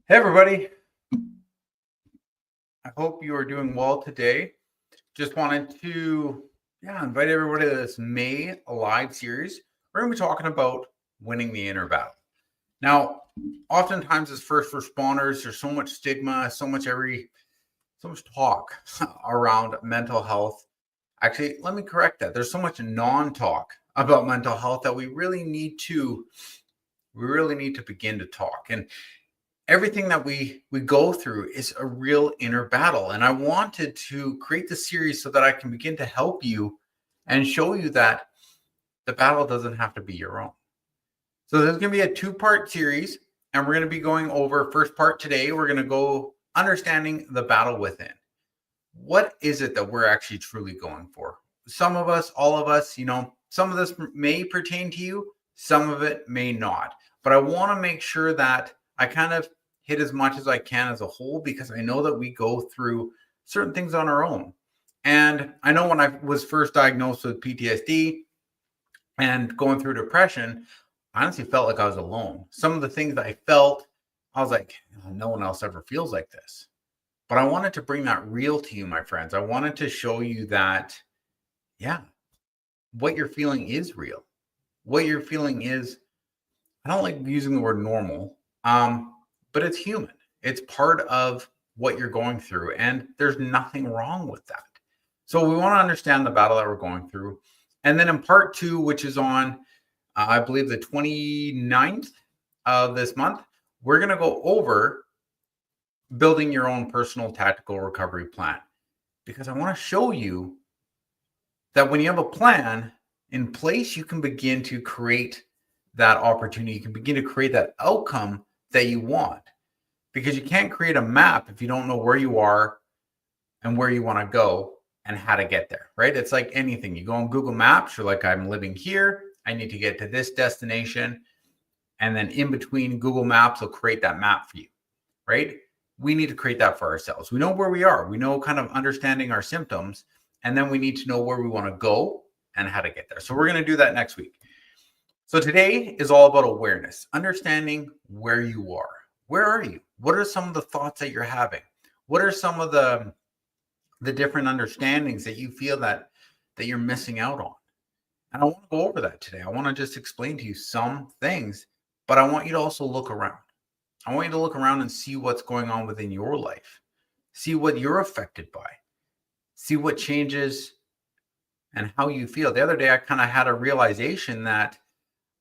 Hey, everybody. I hope you are doing well today. Just wanted to invite everybody to this May live series. We're going to be talking about winning the inner battle. Now, oftentimes as first responders, there's so much stigma, so much talk around mental health. Actually, let me correct that. There's so much non-talk about mental health that we really need to begin to talk. And everything that we go through is a real inner battle. And I wanted to create the series so that I can begin to help you and show you that the battle doesn't have to be your own. So there's going to be a two-part series, and we're going to be going over first part today. We're going to go understanding the battle within. What is it that we're actually truly going for? Some of us, all of us, some of this may pertain to you, some of it may not. But I want to make sure that I kind of hit as much as I can as a whole, because I know that we go through certain things on our own. And I know when I was first diagnosed with PTSD and going through depression, I honestly felt like I was alone. Some of the things that I felt, I was like, no one else ever feels like this. But I wanted to bring that real to you, my friends. I wanted to show you that, what you're feeling is real. What you're feeling is, I don't like using the word normal, but it's human. It's part of what you're going through, and there's nothing wrong with that. So we want to understand the battle that we're going through. And then in part two, which is on, I believe, the 29th of this month, we're going to go over building your own personal tactical recovery plan, because I want to show you that when you have a plan in place, you can begin to create that opportunity. You can begin to create that outcome that you want, because you can't create a map if you don't know where you are and where you want to go and how to get there, right? It's like anything. You go on Google Maps, you're like, I'm living here, I need to get to this destination. And then in between, Google Maps will create that map for you, right? We need to create that for ourselves. We know where we are. We know kind of understanding our symptoms, and then we need to know where we want to go and how to get there. So we're going to do that next week. So today is all about awareness, understanding where you are. Where are you? What are some of the thoughts that you're having? What are some of the different understandings that you feel that you're missing out on? And I want to go over that today. I want to just explain to you some things, but I want you to also look around. I want you to look around and see what's going on within your life. See what you're affected by. See what changes and how you feel. The other day, I kind of had a realization that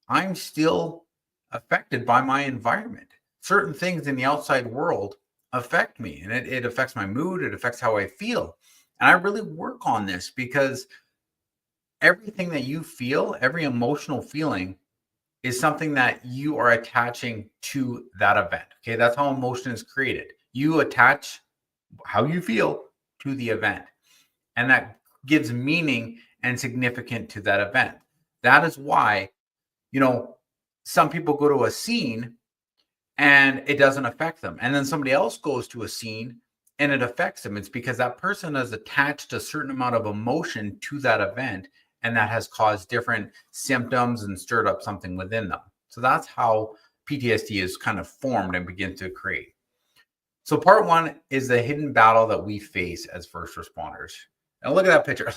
I'm still affected by my environment. Certain things in the outside world affect me, and it affects my mood. It affects how I feel. And I really work on this, because everything that you feel, every emotional feeling, is something that you are attaching to that event. Okay, that's how emotion is created. You attach how you feel to the event, and that gives meaning and significance to that event. That is why, some people go to a scene and it doesn't affect them. And then somebody else goes to a scene and it affects them. It's because that person has attached a certain amount of emotion to that event, and that has caused different symptoms and stirred up something within them. So that's how PTSD is kind of formed and begins to create. So part one is the hidden battle that we face as first responders. And look at that picture.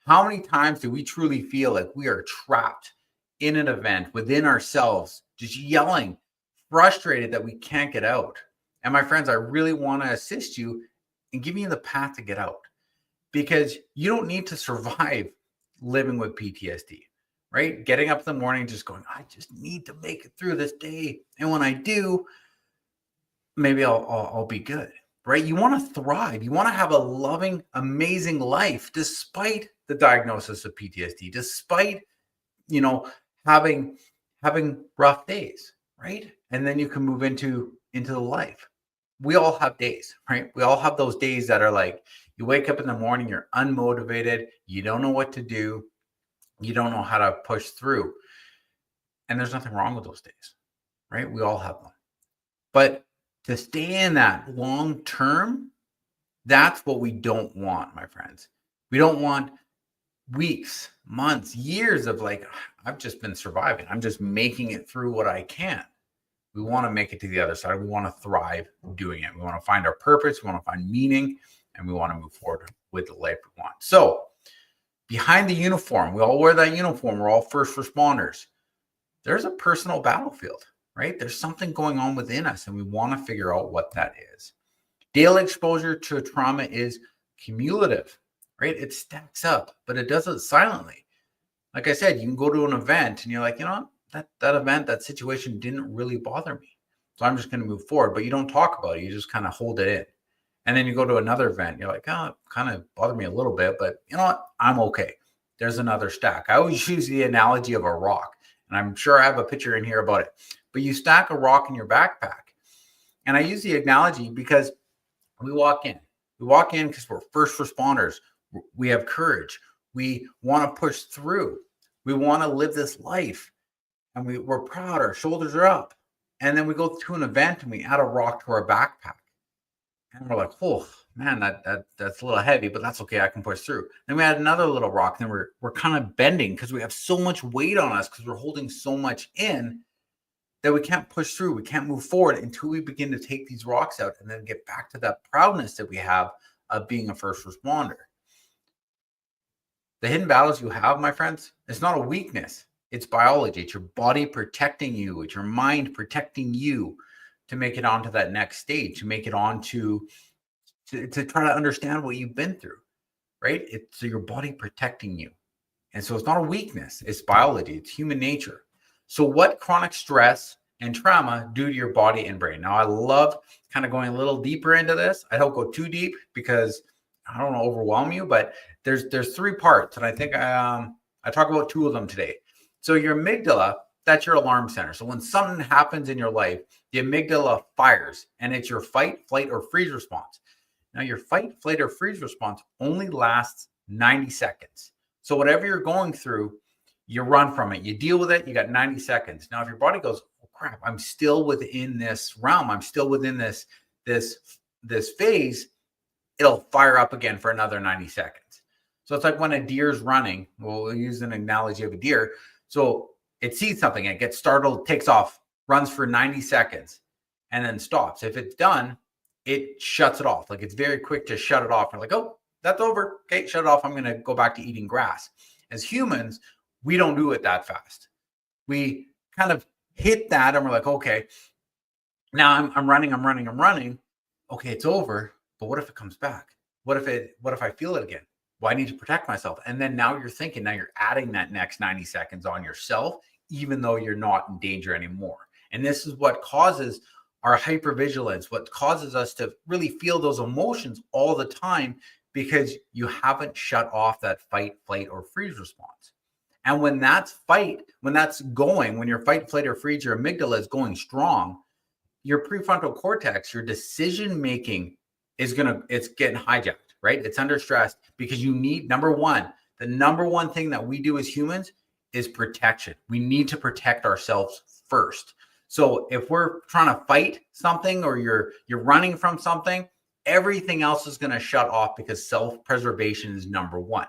How many times do we truly feel like we are trapped in an event within ourselves, just yelling, frustrated that we can't get out? And my friends, I really want to assist you in giving you the path to get out, because you don't need to survive living with PTSD, right? Getting up in the morning, just going, I just need to make it through this day. And when I do, maybe I'll be good, right? You want to thrive. You want to have a loving, amazing life, despite the diagnosis of PTSD, despite, having rough days, right? And then you can move into the life. We all have days, right? We all have those days that are like, you wake up in the morning, you're unmotivated, you don't know what to do, you don't know how to push through. And there's nothing wrong with those days, right? We all have them. But to stay in that long term, that's what we don't want, my friends. We don't want weeks, months, years of like, I've just been surviving. I'm just making it through what I can. We want to make it to the other side. We want to thrive doing it. We want to find our purpose. We want to find meaning, and we want to move forward with the life we want. So behind the uniform, we all wear that uniform. We're all first responders. There's a personal battlefield, right? There's something going on within us, and we want to figure out what that is. Daily exposure to trauma is cumulative, right? It stacks up, but it does it silently. Like I said, you can go to an event and you're like, that event, that situation didn't really bother me. So I'm just going to move forward, but you don't talk about it. You just kind of hold it in. And then you go to another event. You're like, it kind of bothered me a little bit, but you know what? I'm okay. There's another stack. I always use the analogy of a rock, and I'm sure I have a picture in here about it, but you stack a rock in your backpack. And I use the analogy because we walk in because we're first responders. We have courage. We want to push through. We want to live this life, and we're proud. Our shoulders are up. And then we go to an event and we add a rock to our backpack. And we're like, oh man, that's a little heavy, but that's okay. I can push through. Then we add another little rock. Then we're kind of bending because we have so much weight on us because we're holding so much in that we can't push through. We can't move forward until we begin to take these rocks out and then get back to that proudness that we have of being a first responder. The hidden battles you have, my friends, it's not a weakness. It's biology. It's your body protecting you. It's your mind protecting you to make it onto that next stage, to make it on to try to understand what you've been through, right? It's your body protecting you. And so it's not a weakness. It's biology. It's human nature. So what chronic stress and trauma do to your body and brain? Now, I love kind of going a little deeper into this. I don't go too deep because I don't want to overwhelm you, but there's three parts. And I think I talk about two of them today. So your amygdala, that's your alarm center. So when something happens in your life, the amygdala fires, and it's your fight, flight, or freeze response. Now, your fight, flight, or freeze response only lasts 90 seconds. So whatever you're going through, you run from it. You deal with it. You got 90 seconds. Now, if your body goes, oh, crap, I'm still within this realm. I'm still within this phase. It'll fire up again for another 90 seconds. So it's like when a deer's running. We'll use an analogy of a deer. So it sees something, it gets startled, takes off, runs for 90 seconds, and then stops. If it's done, it shuts it off. Like it's very quick to shut it off. We're like, oh, that's over. Okay, shut it off. I'm going to go back to eating grass. As humans, we don't do it that fast. We kind of hit that and we're like, okay, now I'm running. Okay, it's over. But what if it comes back? What if I feel it again? Well, I need to protect myself. And then now you're thinking, now you're adding that next 90 seconds on yourself, even though you're not in danger anymore. And this is what causes our hypervigilance, what causes us to really feel those emotions all the time, because you haven't shut off that fight, flight, or freeze response. And when your fight, flight, or freeze, your amygdala is going strong, your prefrontal cortex, your decision making it's getting hijacked, right? It's under stress because you need, the number one thing that we do as humans is protection. We need to protect ourselves first. So if we're trying to fight something or you're running from something, everything else is going to shut off because self-preservation is number one.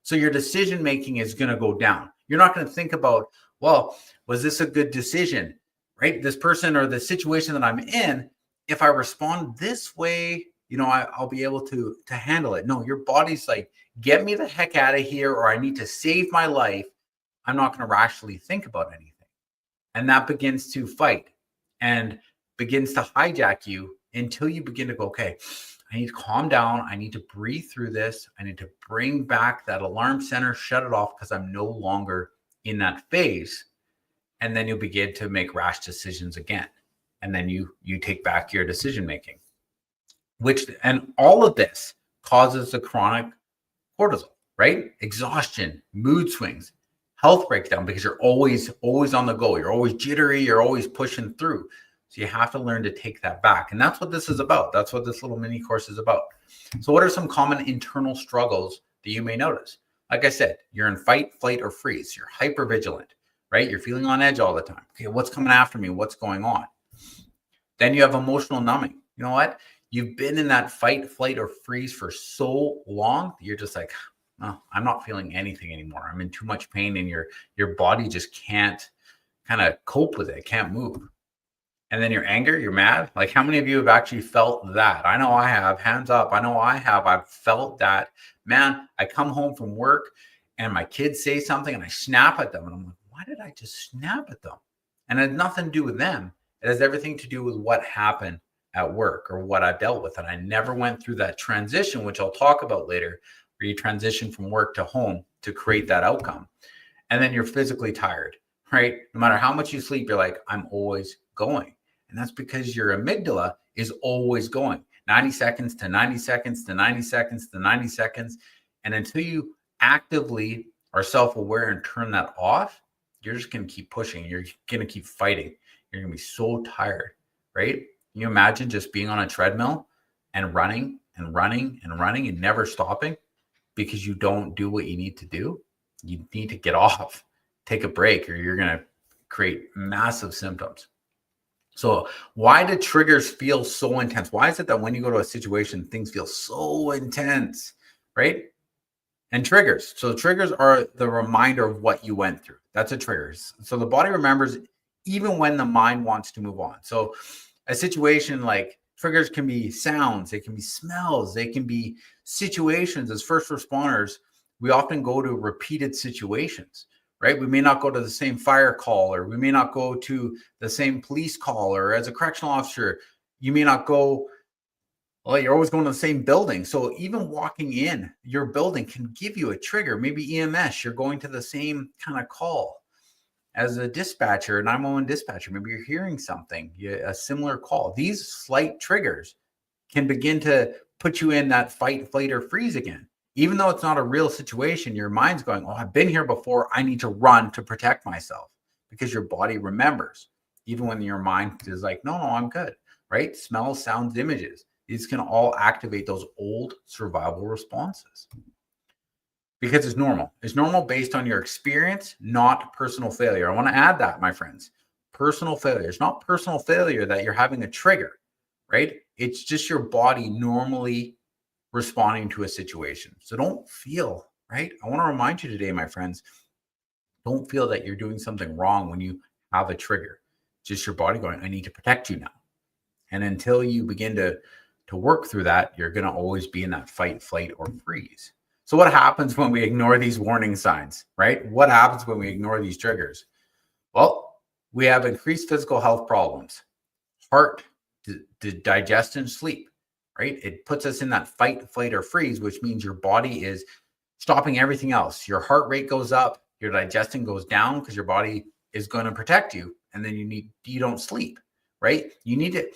So your decision making is going to go down. You're not going to think about, well, was this a good decision, right? This person or the situation that I'm in, if I respond this way, I'll be able to handle it. No, your body's like, get me the heck out of here, or I need to save my life. I'm not going to rationally think about anything. And that begins to fight and begins to hijack you until you begin to go, okay, I need to calm down. I need to breathe through this. I need to bring back that alarm center, shut it off because I'm no longer in that phase. And then you'll begin to make rash decisions again. And then you take back your decision making. And all of this causes a chronic cortisol, right? Exhaustion, mood swings, health breakdown, because you're always on the go. You're always jittery. You're always pushing through. So you have to learn to take that back. And that's what this is about. That's what this little mini course is about. So what are some common internal struggles that you may notice? Like I said, you're in fight, flight, or freeze. You're hypervigilant, right? You're feeling on edge all the time. Okay, what's coming after me? What's going on? Then you have emotional numbing. You know what? You've been in that fight, flight, or freeze for so long, you're just like, oh, I'm not feeling anything anymore. I'm in too much pain, and your body just can't kind of cope with it, can't move. And then you're angry, you're mad. Like, how many of you have actually felt that? I know I have. Hands up. I know I have. I've felt that. Man, I come home from work and my kids say something and I snap at them. And I'm like, why did I just snap at them? And it had nothing to do with them. It has everything to do with what happened at work or what I've dealt with. And I never went through that transition, which I'll talk about later, where you transition from work to home to create that outcome. And then you're physically tired, right? No matter how much you sleep, you're like, I'm always going. And that's because your amygdala is always going 90 seconds to 90 seconds to 90 seconds to 90 seconds. And until you actively are self-aware and turn that off, you're just going to keep pushing. You're going to keep fighting. You're going to be so tired, right? Can you imagine just being on a treadmill and running and running and running and never stopping because you don't do what you need to do? You need to get off, take a break, or you're going to create massive symptoms. So why do triggers feel so intense? Why is it that when you go to a situation, things feel so intense, right? And triggers. So triggers are the reminder of what you went through. That's a trigger. So the body remembers even when the mind wants to move on. So a situation like triggers can be sounds, they can be smells, they can be situations. As first responders, we often go to repeated situations, right? We may not go to the same fire call, or we may not go to the same police call, or as a correctional officer, you may not go, well, you're always going to the same building. So even walking in your building can give you a trigger. Maybe EMS, you're going to the same kind of call. As a dispatcher, 911 dispatcher, maybe you're hearing something, a similar call. These slight triggers can begin to put you in that fight, flight, or freeze again. Even though it's not a real situation, your mind's going, oh, I've been here before. I need to run to protect myself, because your body remembers, even when your mind is like, no, I'm good, right? Smells, sounds, images. These can all activate those old survival responses because it's normal. It's normal based on your experience, not personal failure. I want to add that, my friends. Personal failure. It's not personal failure that you're having a trigger, right? It's just your body normally responding to a situation. So don't feel, right? I want to remind you today, my friends, don't feel that you're doing something wrong when you have a trigger. Just your body going, I need to protect you now. And until you begin to work through that, you're going to always be in that fight, flight, or freeze. So what happens when we ignore these warning signs, right? What happens when we ignore these triggers? Well, we have increased physical health problems, heart, digestion, sleep, right? It puts us in that fight, flight, or freeze, which means your body is stopping everything else. Your heart rate goes up, your digestion goes down because your body is going to protect you. And then you don't sleep, right? You need to.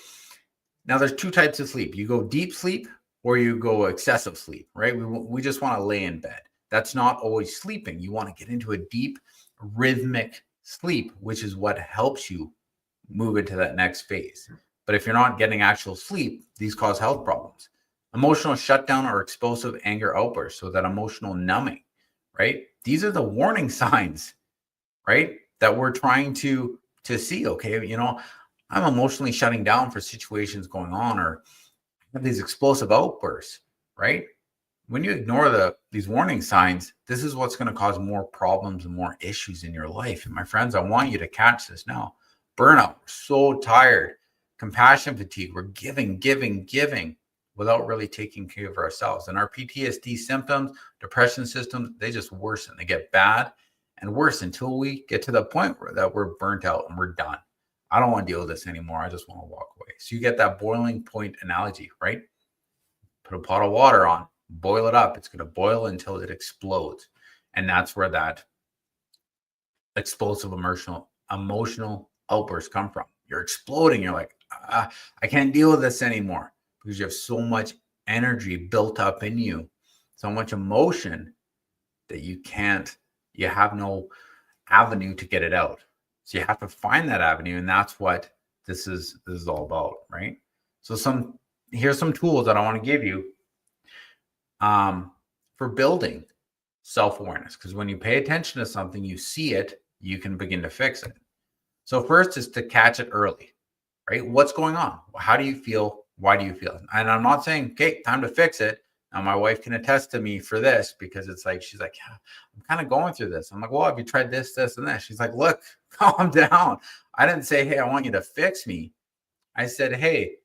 Now there's two types of sleep. You go deep sleep or you go excessive sleep, right? We just want to lay in bed. That's not always sleeping. You want to get into a deep rhythmic sleep, which is what helps you move into that next phase. But if you're not getting actual sleep, these cause health problems. Emotional shutdown or explosive anger outbursts. So that emotional numbing, right? These are the warning signs, right? That we're trying to see, okay, I'm emotionally shutting down for situations going on, or have these explosive outbursts, right? When you ignore these warning signs, this is what's going to cause more problems and more issues in your life. And my friends, I want you to catch this now. Burnout, we're so tired. Compassion fatigue, we're giving without really taking care of ourselves. And our PTSD symptoms, depression symptoms, they just worsen. They get bad and worse until we get to the point that we're burnt out and we're done. I don't want to deal with this anymore. I just want to walk away. So you get that boiling point analogy, right? Put a pot of water on, boil it up. It's going to boil until it explodes. And that's where that explosive emotional outbursts come from. You're exploding. You're like, I can't deal with this anymore, because you have so much energy built up in you, so much emotion that you have no avenue to get it out. So you have to find that avenue, and that's what this is all about, right? So here's some tools that I want to give you for building self-awareness, because when you pay attention to something, you see it, you can begin to fix it. So first is to catch it early, right? What's going on? How do you feel? Why do you feel it? And I'm not saying, okay, time to fix it. Now my wife can attest to me for this, because it's like, she's like, yeah, I'm kind of going through this. I'm like, well, have you tried this, this, and this? She's like, look, calm down. I didn't say, hey, I want you to fix me. I said, hey,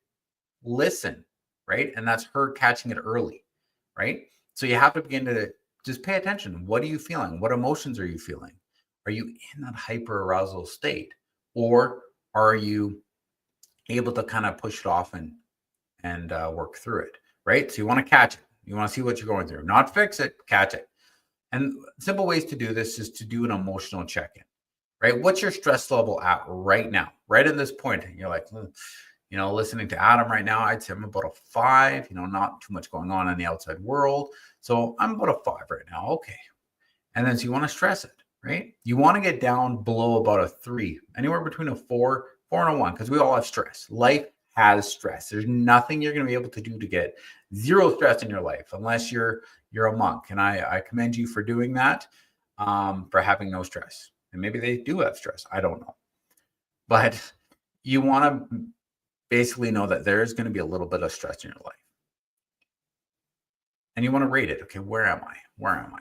listen, right? And that's her catching it early, right? So you have to begin to just pay attention. What are you feeling? What emotions are you feeling? Are you in that hyper arousal state? Or are you able to kind of push it off and work through it, right? So you want to catch it. You want to see what you're going through, not fix it, catch it. And simple ways to do this is to do an emotional check-in, right? What's your stress level at right now, right at this point? And you're like, listening to Adam right now, I'd say I'm about a 5, not too much going on in the outside world. So I'm about a 5 right now. Okay. And then so you want to stress it, right? You want to get down below about a 3, anywhere between a 4 and a 1, because we all have stress. Life has stress. There's nothing you're going to be able to do to get zero stress in your life unless you're a monk. And I commend you for doing that, for having no stress. And maybe they do have stress. I don't know. But you want to basically know that there is going to be a little bit of stress in your life. And you want to rate it. Okay, where am I? Where am I?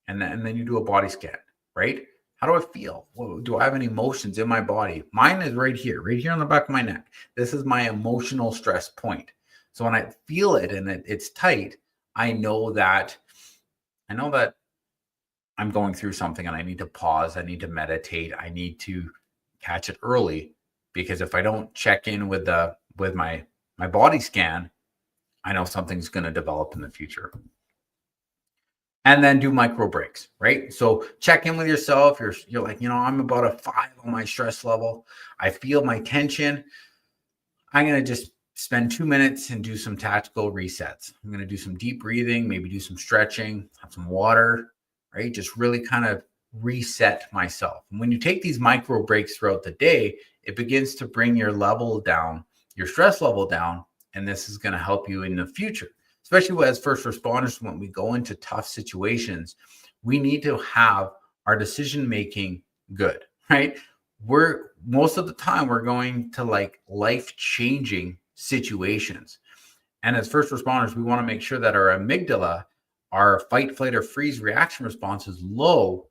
And then you do a body scan, right? How do I feel? Do I have any emotions in my body? Mine is right here on the back of my neck. This is my emotional stress point. So when I feel it and it's tight, I know that I'm going through something and I need to pause. I need to meditate. I need to catch it early, because if I don't check in with my body scan, I know something's going to develop in the future. And then do micro breaks, right? So check in with yourself. You're like, I'm about a 5 on my stress level. I feel my tension. I'm going to just spend 2 minutes and do some tactical resets. I'm going to do some deep breathing, maybe do some stretching, have some water, right? Just really kind of reset myself. And when you take these micro breaks throughout the day, it begins to bring your level down, your stress level down. And this is going to help you in the future. Especially as first responders, when we go into tough situations, we need to have our decision-making good, right? Most of the time, we're going to life-changing situations. And as first responders, we want to make sure that our amygdala, our fight, flight, or freeze reaction response is low,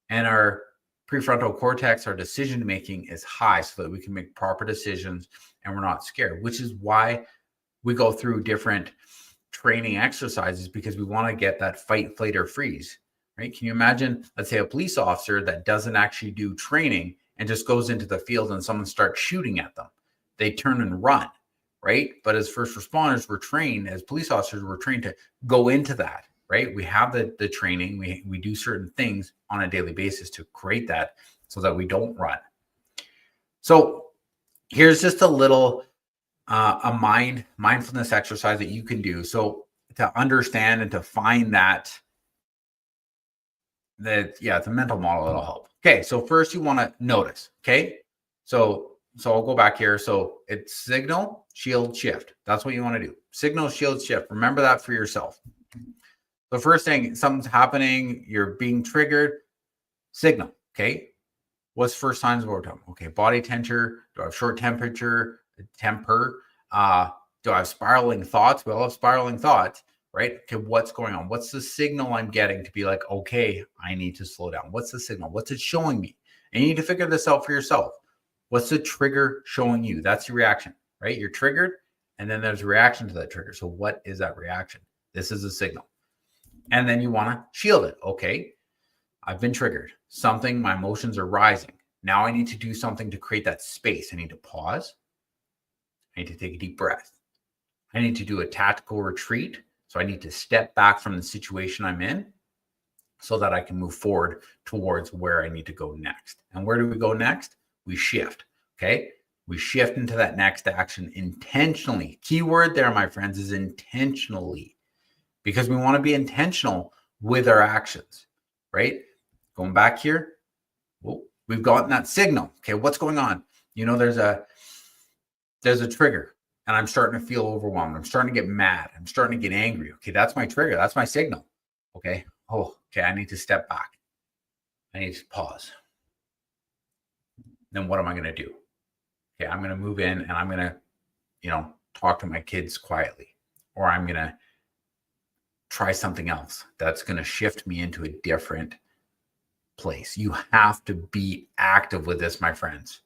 and our prefrontal cortex, our decision-making is high, so that we can make proper decisions and we're not scared, which is why we go through different training exercises, because we want to get that fight, flight, or freeze, right? Can you imagine, let's say, a police officer that doesn't actually do training and just goes into the field and someone starts shooting at them? They turn and run, right? But as first responders, we're trained, as police officers, we're trained to go into that, right? We have the training. We do certain things on a daily basis to create that so that we don't run. So here's just a little mindfulness exercise that you can do. So to understand and to find that it's a mental model that'll help. Okay. So first you want to notice. Okay. So I'll go back here. So it's signal, shield, shift. That's what you want to do. Signal, shield, shift. Remember that for yourself. The first thing, something's happening, you're being triggered, signal. Okay. What's first signs of overtime? Okay. Body temperature. Do I have short temper? Do I have spiraling thoughts? We all have spiraling thoughts, right? Okay, what's going on? What's the signal I'm getting to be like, okay, I need to slow down? What's the signal? What's it showing me? And you need to figure this out for yourself. What's the trigger showing you? That's your reaction, right? You're triggered, and then there's a reaction to that trigger. So what is that reaction? This is a signal. And then you want to shield it. Okay, I've been triggered. My emotions are rising. Now I need to do something to create that space. I need to pause. I need to take a deep breath. I need to do a tactical retreat. So I need to step back from the situation I'm in so that I can move forward towards where I need to go next. And where do we go next? We shift. Okay. We shift into that next action intentionally. Key word there, my friends, is intentionally, because we want to be intentional with our actions, right? Going back here. We've gotten that signal. Okay. What's going on? There's a trigger and I'm starting to feel overwhelmed. I'm starting to get mad. I'm starting to get angry. Okay, that's my trigger. That's my signal. Okay. I need to step back. I need to pause. Then what am I going to do? Okay, I'm going to move in and I'm going to, talk to my kids quietly, or I'm going to try something else that's going to shift me into a different place. You have to be active with this, my friends.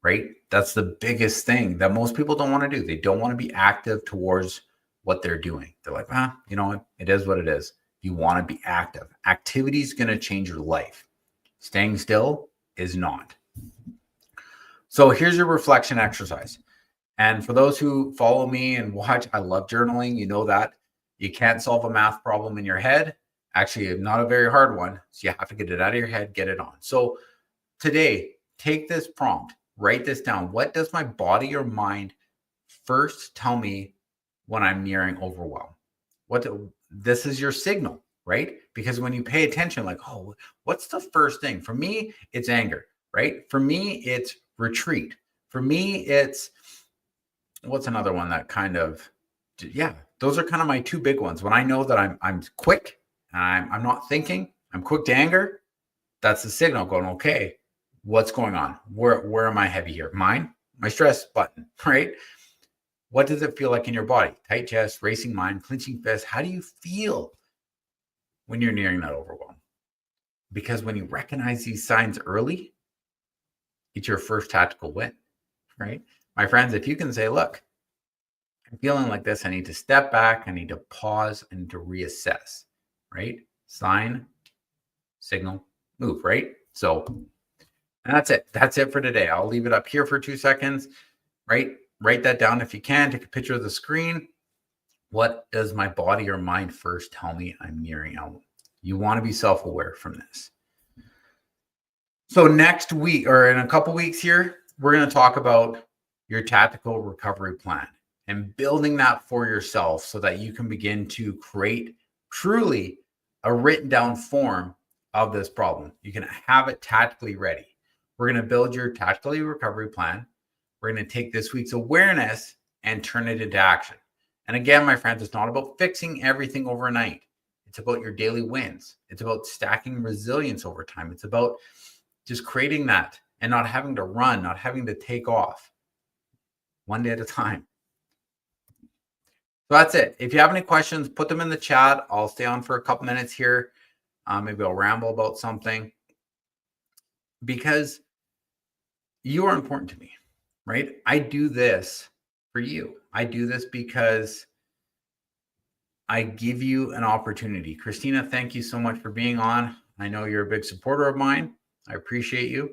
right? That's the biggest thing that most people don't want to do. They don't want to be active towards what they're doing. They're like, you know what? It is what it is. You want to be active. Activity is going to change your life. Staying still is not. So here's your reflection exercise. And for those who follow me and watch, I love journaling. You know that. You can't solve a math problem in your head. Actually, not a very hard one. So you have to get it out of your head, get it on. So today, take this prompt, write this down. What does my body or mind first tell me when I'm nearing overwhelm? This is your signal, right? Because when you pay attention, like, oh, what's the first thing? For me, it's anger, right? For me, it's retreat. For me, it's what's another one that kind of, yeah, those are kind of my two big ones. When I know that I'm quick and I'm not thinking, I'm quick to anger, that's the signal going, okay, what's going on? Where am I heavy here? My stress button, right? What does it feel like in your body? Tight chest, racing mind, clenching fist. How do you feel when you're nearing that overwhelm? Because when you recognize these signs early, it's your first tactical win, right? My friends, if you can say, look, I'm feeling like this, I need to step back, I need to pause, and to reassess, right? Sign, signal, move, right? So and that's it. That's it for today. I'll leave it up here for 2 seconds, right? Write that down if you can. Take a picture of the screen. What does my body or mind first tell me I'm nearing out? You want to be self-aware from this. So next week, or in a couple weeks here, we're going to talk about your tactical recovery plan and building that for yourself so that you can begin to create truly a written down form of this problem. You can have it tactically ready. We're going to build your tactical recovery plan. We're going to take this week's awareness and turn it into action. And again, my friends, it's not about fixing everything overnight. It's about your daily wins. It's about stacking resilience over time. It's about just creating that and not having to run, not having to take off, one day at a time. So that's it. If you have any questions, put them in the chat. I'll stay on for a couple minutes here. Maybe I'll ramble about something, because you are important to me, right? I do this for you. I do this because I give you an opportunity. Christina, thank you so much for being on. I know you're a big supporter of mine. I appreciate you.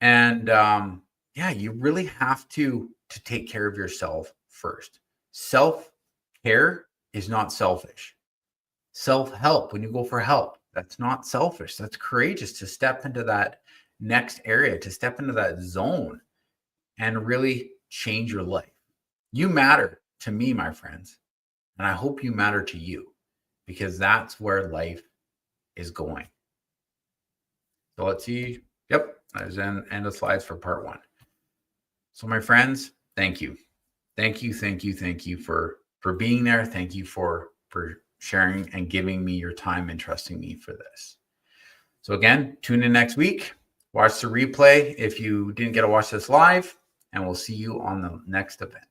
And yeah, you really have to take care of yourself first. Self-care is not selfish. Self-help, when you go for help, that's not selfish. That's courageous to step into that next area, to step into that zone and really change your life. You matter to me, my friends, and I hope you matter to you, because that's where life is going. So let's see. Yep, there's an end of slides for part 1. So my friends, thank you. Thank you for being there. Thank you for sharing and giving me your time and trusting me for this. So again, tune in next week. Watch the replay if you didn't get to watch this live, and we'll see you on the next event.